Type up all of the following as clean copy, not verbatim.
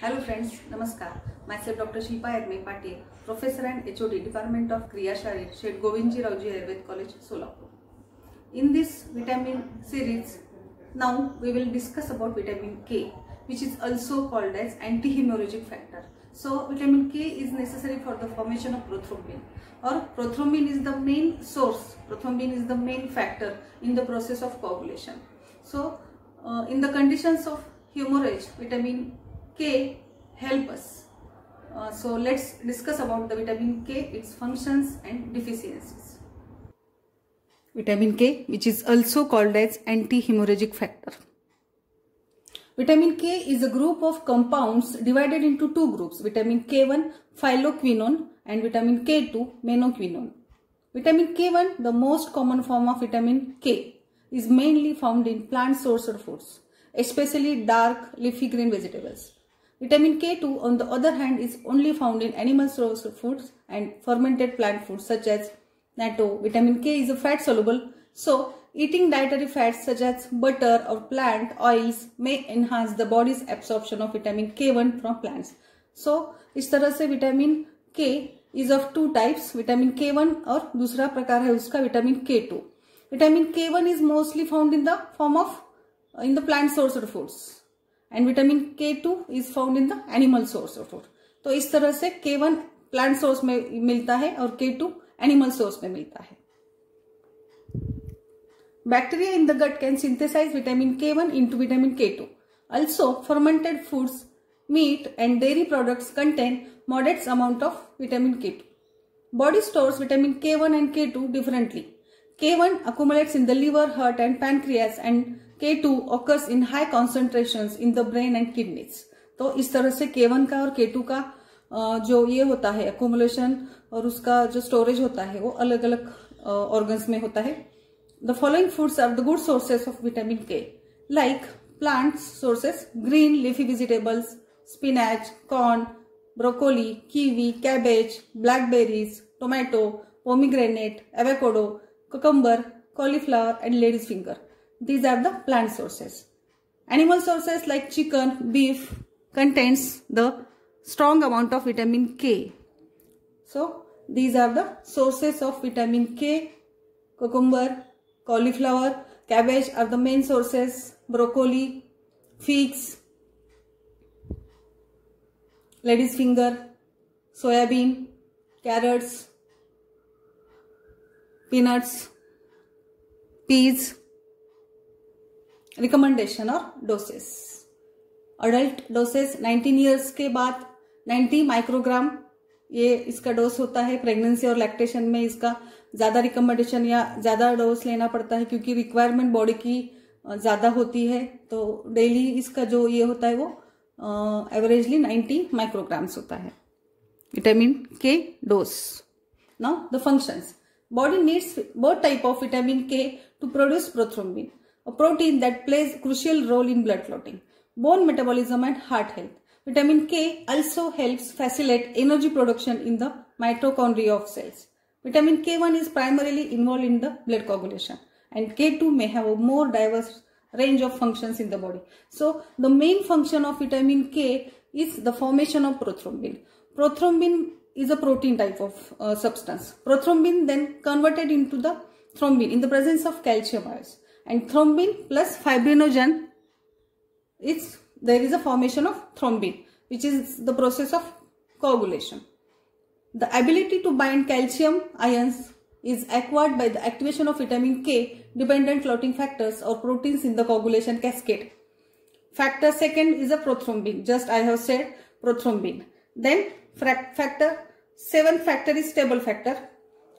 Hello friends, Namaskar. Myself Dr. Shilpa Yagnik Patil, Professor and HOD, Department of Kriya Shari, Shed Govindji Rauji Ayurved College, Solapur. In this vitamin series, now we will discuss about vitamin K, which is also called as anti-hemorrhagic factor. So vitamin K is necessary for the formation of prothrombin, or prothrombin is the main source, prothrombin is the main factor in the process of coagulation. So in the conditions of hemorrhage, vitamin K help us. So let's discuss about the vitamin K, its functions and deficiencies. Vitamin K, which is also called as anti-hemorrhagic factor. Vitamin K is a group of compounds divided into two groups, vitamin K1 phylloquinone and vitamin K2 menaquinone. Vitamin K1, the most common form of vitamin K, is mainly found in plant sourced foods, especially dark leafy green vegetables. Vitamin K2 on the other hand is only found in animal sourced foods and fermented plant foods such as natto. Vitamin K is a fat soluble, so eating dietary fats such as butter or plant oils may enhance the body's absorption of vitamin K1 from plants. So इस तरह से vitamin K is of two types, vitamin K1 और दूसरा प्रकार है उसका vitamin K2. Vitamin K1 is mostly found in the form of in the plant sourced foods and vitamin K2 is found in the animal sourced food. तो इस तरह से K1 plant source में मिलता है और K2 animal source में मिलता है. Bacteria in the gut can synthesize vitamin K1 into vitamin K2. Also, fermented foods, meat and dairy products contain moderate amount of vitamin K2. Body stores vitamin K1 and K2 differently. K1 accumulates in the liver, heart and pancreas and K2 occurs in high concentrations in the brain and kidneys. तो इस तरह से K1 का और K2 का जो ये होता है accumulation और उसका जो storage होता है वो अलग अलग organs में होता है. The following foods are the good sources of vitamin K, like plant sources, green leafy vegetables, spinach, corn, broccoli, kiwi, cabbage, blackberries, tomato, pomegranate, avocado, cucumber, cauliflower and lady's finger. These are the plant sources. Animal sources like chicken, beef contains the strong amount of vitamin K. So these are the sources of vitamin K. Cucumber, cauliflower, cabbage are the main sources. Broccoli, figs, lady's finger, soybean, carrots, peanuts, peas. Recommendation और doses. Adult doses 19 years के बाद 90 microgram ये इसका dose होता है. Pregnancy और lactation में इसका ज्यादा रिकमेंडेशन या ज्यादा डोज लेना पड़ता है क्योंकि रिक्वायरमेंट बॉडी की ज्यादा होती है. तो डेली इसका जो ये होता है वो एवरेजली 90 माइक्रोग्राम्स होता है. Vitamin K dose. Now the functions. Body needs both type of vitamin K to produce prothrombin, a protein that plays a crucial role in blood clotting, bone metabolism and heart health. Vitamin K also helps facilitate energy production in the mitochondria of cells. Vitamin K1 is primarily involved in the blood coagulation and K2 may have a more diverse range of functions in the body. So the main function of vitamin K is the formation of prothrombin. Prothrombin is a protein type of substance. Prothrombin then converted into the thrombin in the presence of calcium ions. And thrombin plus fibrinogen, there is a formation of thrombin, which is the process of coagulation. The ability to bind calcium ions is acquired by the activation of vitamin K dependent clotting factors or proteins in the coagulation cascade. Factor second is a prothrombin, just I have said prothrombin. Then factor 7th factor is stable factor.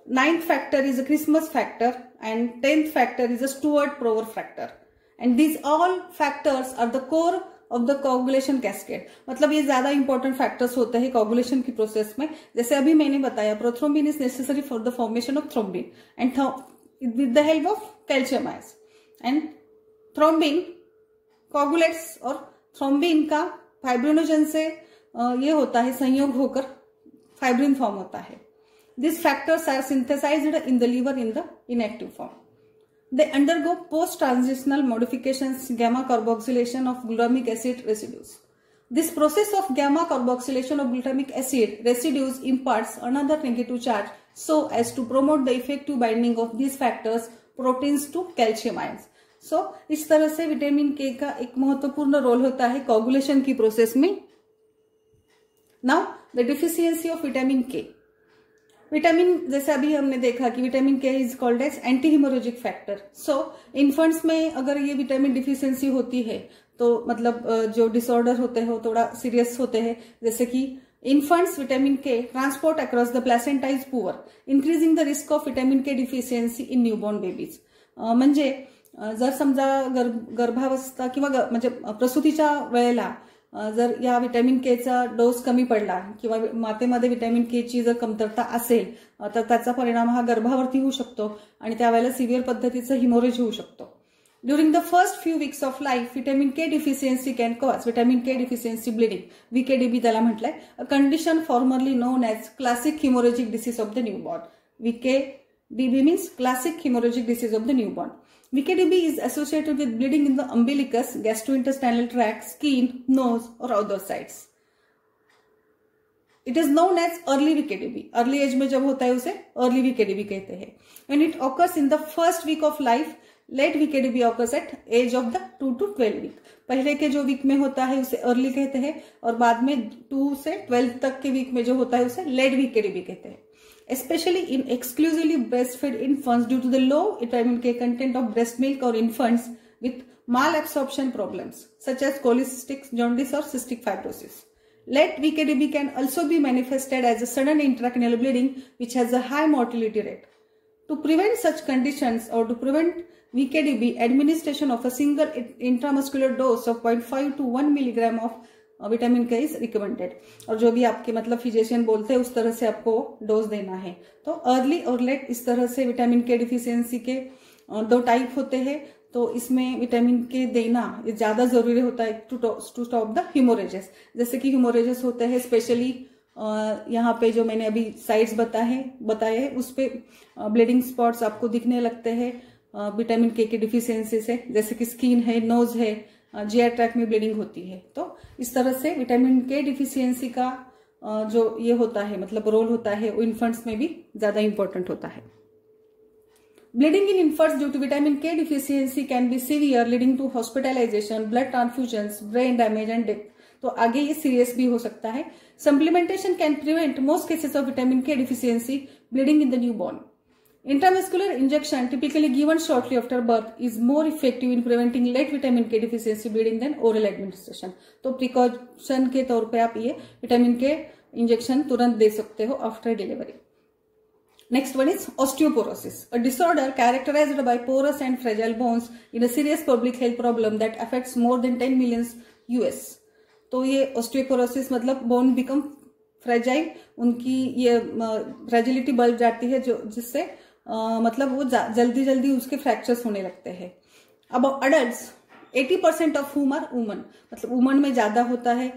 9th factor is a Christmas factor and 10th factor is a Stewart-Prover factor. And these all factors are the core of the coagulation cascade. मतलब ये ज़्यादा important factors होते हैं coagulation की process में. जैसे अभी मैंने बताया prothrombin is necessary for the formation of thrombin and with the help of calcium ions. And thrombin coagulates और thrombin का fibrinogen से ये होता है संयोग होकर fibrin form होता है. These factors are synthesized in the liver in the inactive form. They undergo post-transitional modifications, gamma carboxylation of glutamic acid residues. This process of gamma carboxylation of glutamic acid residues imparts another negative charge so as to promote the effective binding of these factors proteins to calcium ions. So इस तरह से vitamin के का एक महत्वपूर्ण role होता है coagulation की प्रोसेस में. Now the deficiency of vitamin K. Vitamin जैसे अभी हमने देखा कि vitamin K is called as anti haemorrhagic factor. So infants में अगर ये विटामिन डिफिशियंसी होती है तो मतलब जो डिसऑर्डर होते हैं वो थोड़ा सीरियस होते हैं. जैसे कि इन्फेंट्स विटामिन के transport across the placenta is poor, increasing the risk of vitamin के डिफिशियन्सी इन न्यूबॉर्न बेबीज. म्हणजे जर समजा गर्भावस्था किंवा म्हणजे प्रसूतीच्या वेळेला जर या विटॅमिन के चा डोस कमी पडला किंवा मातेमध्ये विटॅमिन के ची जर कमतरता असेल तर त्याचा परिणाम हा गर्भावरती होऊ शकतो आणि त्यावेळेला सिव्हिअर पद्धतीचं हिमोरेज होऊ शकतो. During the first few weeks of life vitamin K deficiency can cause vitamin K deficiency bleeding, VKDB त्याला म्हटलंय, a condition formerly known as classic haemorrhagic disease of the newborn. VKDB means classic haemorrhagic disease of the newborn. VKDB is associated with bleeding in the umbilicus, gastrointestinal tract, skin, nose or other sides. It is known as early VKDB. Early age में जब होता है उसे early VKDB कहते हैं. When it occurs in the first week of life, late VKDB occurs at age of the 2 to 12 week. पहले के जो वीक में होता है उसे early कहते हैं और बाद में 2 से 12 तक के वीक में जो होता है उसे late VKDB कहते हैं. Especially in exclusively breastfed infants due to the low vitamin K content of breast milk or infants with malabsorption problems such as cholecystic jaundice or cystic fibrosis. Late VKDB can also be manifested as a sudden intracranial bleeding which has a high mortality rate. To prevent such conditions or to prevent VKDB, administration of a single intramuscular dose of 0.5 to 1 milligram of vitamin K is recommended. और जो भी आपके मतलब physician बोलते हैं उस तरह से आपको डोज देना है. तो अर्ली और लेट इस तरह से विटामिन के डिफिशियंसी के 2 टाइप होते हैं. तो इसमें विटामिन के देना ज्यादा जरूरी होता है टू स्टॉप द हिमोरेजेस. जैसे कि हिमोरेजेस होते हैं स्पेशली यहाँ पे जो मैंने अभी साइड्स बताए हैं उस पे ब्लीडिंग स्पॉट्स आपको दिखने लगते हैं विटामिन के डिफिशियंसी से. जैसे कि स्किन है, नोज है, GI ट्रैक में ब्लीडिंग होती है. तो इस तरह से विटामिन के डिफिशियंसी का जो ये होता है मतलब रोल होता है वो इन्फेंट्स में भी ज्यादा इंपॉर्टेंट होता है. Bleeding in infants due to vitamin K deficiency can be severe leading to hospitalisation, blood transfusions, brain damage and death. तो आगे ये सीरियस भी हो सकता है. Supplementation can prevent most cases of vitamin K deficiency bleeding in the newborn. Intramuscular injection typically given shortly after birth is more effective in preventing late vitamin K deficiency bleeding than oral administration. तो precaution के तौर पे आप ये vitamin के injection तुरंत दे सकते हो after delivery. Next one is osteoporosis, a disorder characterized by porous and fragile bones in a serious public health problem that affects more than 10 million US. तो ये osteoporosis मतलब bone become fragile, उनकी ये fragility बढ़ जाती है जो जिससे मतलब वो जल्दी उसके फ्रैक्चर्स होने लगते हैं. अब अडल्ट्स 80% ऑफ वुमन मतलब वुमन में ज्यादा होता है.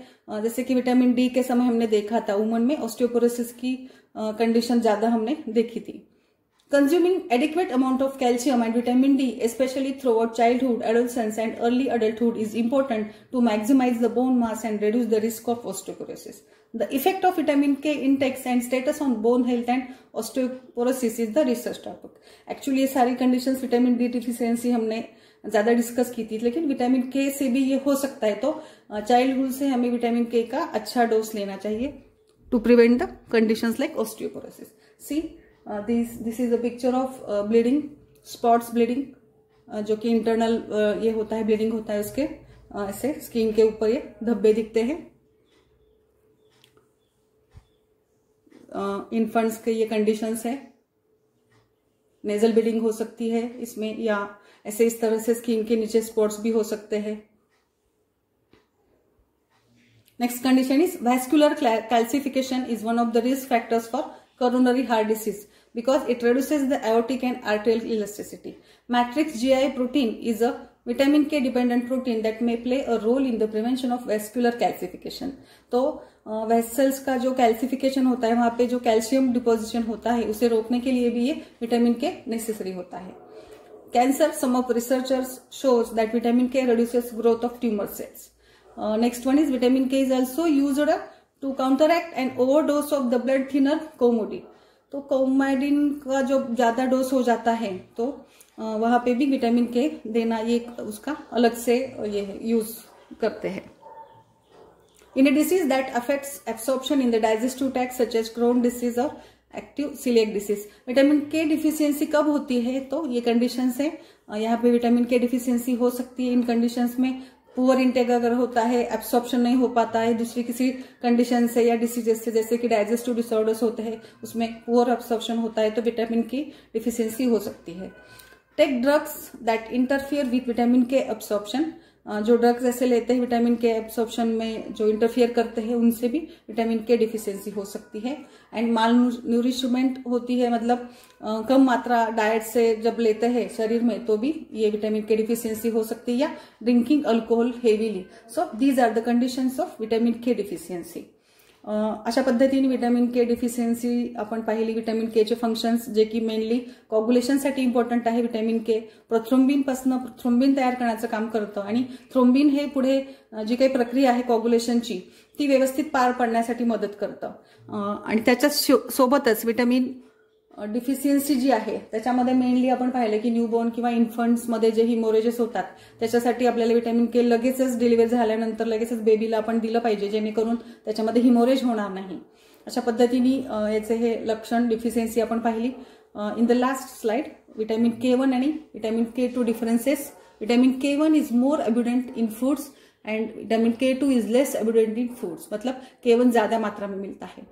जैसे कि विटामिन डी के समय हमने देखा था वुमन में ऑस्टियोपोरोसिस की कंडीशन ज्यादा हमने देखी थी. Consuming adequate amount of calcium and vitamin D, especially throughout childhood, adolescence and early adulthood is important to maximize the bone mass and reduce the risk of osteoporosis. The effect of vitamin K intakes and status on bone health and osteoporosis is the research topic. Actually ये सारी conditions vitamin D deficiency हमने ज्यादा discuss की थी, लेकिन vitamin के से भी ये हो सकता है. तो चाइल्डहुड से हमें विटामिन के का अच्छा डोज लेना चाहिए to prevent the conditions like osteoporosis. See this is a picture of bleeding spots bleeding, जो कि इंटरनल ये होता है ब्लीडिंग होता है उसके ऐसे स्किन के ऊपर ये धब्बे दिखते हैं. इन्फेंट्स के ये कंडीशंस है. नेजल ब्लीडिंग हो सकती है इसमें, या ऐसे इस तरह से स्किन के नीचे स्पॉट्स भी हो सकते हैं. Next condition is vascular calcification is one of the risk factors for coronary heart disease because it reduces the aortic and arterial elasticity. Matrix GI protein is a vitamin K dependent protein that may play a role in the prevention of vascular calcification. तो vessels का जो calcification होता है वहां पे जो calcium deposition होता है उसे रोकने के लिए भी ये विटामिन के नेसेसरी होता है. Cancer, some of researchers shows that vitamin K reduces growth of tumor cells. Next one is vitamin K is also used to counteract an overdose of the blood thinner Coumadin. तो Coumadin का जो ज्यादा dose हो जाता है तो वहां पे भी विटामिन के देना ये उसका अलग से ये यूज करते हैं। In a disease that affects absorption in the digestive tract such as Crohn disease और active coeliac disease. Vitamin K deficiency कब होती है, तो ये कंडीशंस है, यहाँ पे विटामिन के डिफिशियंसी हो सकती है इन कंडीशंस में। पुअर इंटेक अगर होता है, एब्सॉर्प्शन नहीं हो पाता है दूसरी किसी कंडीशन से या डिसीजेस से, जैसे कि डाइजेस्टिव डिसऑर्डर्स होते हैं उसमें पुअर एब्सॉर्प्शन होता है, तो विटामिन की डिफिशियंसी हो सकती है। Take drugs that interfere with vitamin K absorption. जो ड्रग्स ऐसे लेते हैं विटामिन के एब्सॉर्प्शन में जो इंटरफियर करते हैं उनसे भी विटामिन के डिफिशियंसी हो सकती है। एंड माल न्यूरिशमेंट होती है, मतलब कम मात्रा डाइट से जब लेते हैं शरीर में तो भी ये विटामिन के डिफिशियंसी हो सकती है, या drinking alcohol heavily. So these are the conditions of vitamin K deficiency. अशा पद्धतीने विटामिन के डिफिशियन्सी आपण पाहिली। विटामिन के चे फंक्शन्स जे की मेनली कॉग्युलेशनसाठी इम्पॉर्टंट आहे। विटामिन के प्रोथ्रोम्बिन पासून थ्रोम्बिन तयार करण्याचं काम करतं आणि थ्रोम्बिन हे पुढे जी काही प्रक्रिया आहे कॉग्युलेशनची ती व्यवस्थित पार पाडण्यासाठी मदत करतं। आणि त्याच्या सोबतच विटामिन डिफिशियन्सी जी आहे त्याच्यामध्ये मेनली आपण पाहिलं की न्यूबॉर्न किंवा इन्फंट्समध्ये जे हिमोरेजेस होतात त्याच्यासाठी आपल्याला विटामिन के लगेचच डिलिव्हरी झाल्यानंतर लगेचच बेबीला आपण दिलं पाहिजे, जेणेकरून त्याच्यामध्ये हिमोरेज होणार नाही। अशा पद्धतीने याचे हे लक्षण डिफिशियन्सी आपण पाहिली। In the last slide vitamin K1 आणि vitamin K2 differences. Vitamin K1 is more abundant in foods and vitamin K2 is less abundant in foods, मतलब K1 ज्यादा मात्रा में मिलता है।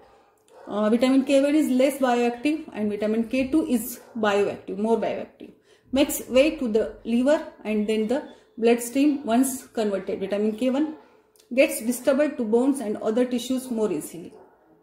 Vitamin K1 is less bioactive and vitamin K2 is bioactive, more bioactive. Makes way to the liver and then the bloodstream once converted. Vitamin K1 gets disturbed to bones and other tissues more easily.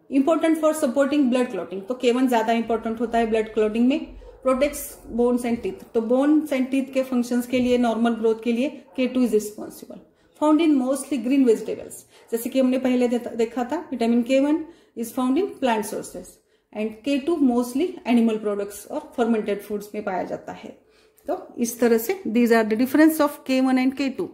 Important for supporting blood clotting. तो K1 ज्यादा important होता है blood clotting में। Protects bones and teeth. तो bones and teeth के functions के लिए, normal growth के लिए K2 is responsible. Found in mostly green vegetables. जैसे कि हमने पहले देखा था, vitamin K1 is found in plant sources and K2 mostly animal products और fermented foods में पाया जाता है। तो इस तरह से these are the difference of K1 and K2.